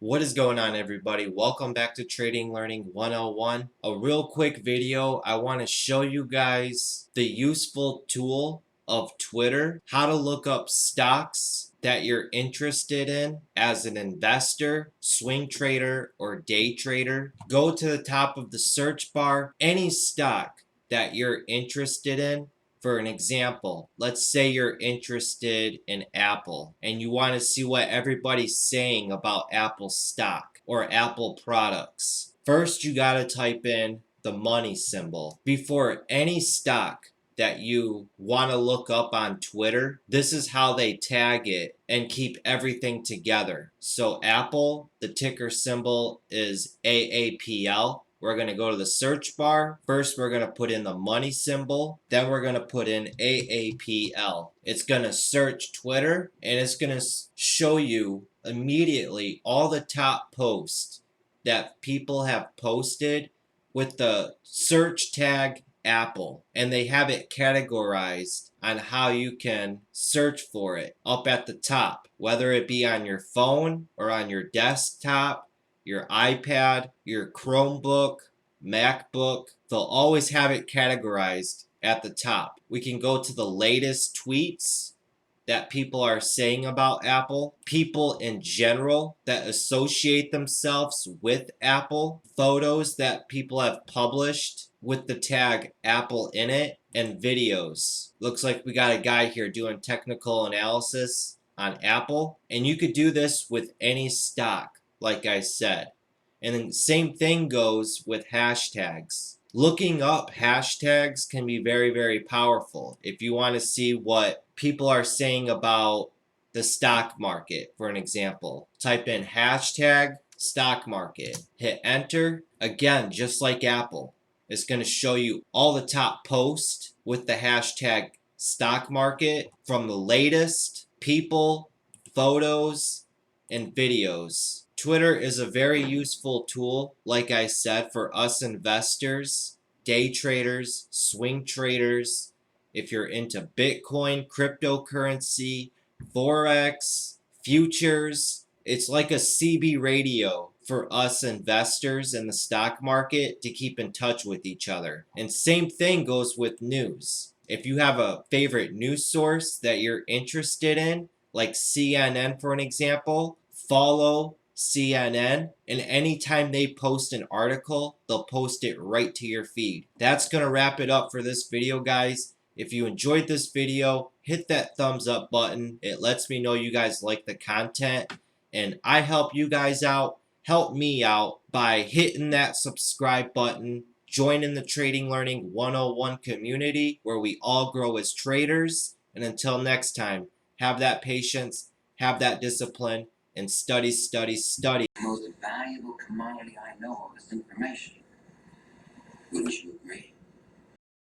What is going on, everybody? Welcome back to Trading Learning 101. A real quick video. I want to show you guys the useful tool of Twitter, how to look up stocks that you're interested in as an investor, swing trader, or day trader. Go to the top of the search bar, any stock that you're interested in. For an example, let's say you're interested in Apple and you want to see what everybody's saying about Apple stock or Apple products. First, you got to type in the money symbol. Before any stock that you want to look up on Twitter, this is how they tag it and keep everything together. So Apple, the ticker symbol is AAPL. We're going to go to the search bar. First, we're going to put in the money symbol. Then we're going to put in AAPL. It's going to search Twitter, and it's going to show you immediately all the top posts that people have posted with the search tag Apple. And they have it categorized on how you can search for it up at the top, whether it be on your phone or on your desktop, your iPad, your Chromebook, MacBook. They'll always have it categorized at the top. We can go to the latest tweets that people are saying about Apple, people in general that associate themselves with Apple, photos that people have published with the tag Apple in it, and videos. Looks like we got a guy here doing technical analysis on Apple, and you could do this with any stock, like I said. And then same thing goes with hashtags. Looking up hashtags can be very, very powerful. If you want to see what people are saying about the stock market, for an example, type in hashtag stock market, hit enter. Again, just like Apple, it's going to show you all the top posts with the hashtag stock market from the latest people, photos, and videos. Twitter is a very useful tool, like I said, for us investors, day traders, swing traders. If you're into Bitcoin, cryptocurrency, Forex, futures, it's like a CB radio for us investors in the stock market to keep in touch with each other. And same thing goes with news. If you have a favorite news source that you're interested in, like CNN for an example, follow CNN, and anytime they post an article, they'll post it right to your feed. That's going to wrap it up for this video, guys. If you enjoyed this video, hit that thumbs up button. It lets me know you guys like the content, and I help you guys out. Help me out by hitting that subscribe button, joining the Trading Learning 101 community where we all grow as traders. And until next time, have that patience, have that discipline, and study, study, study. The most valuable commodity I know of is information. Wouldn't you agree?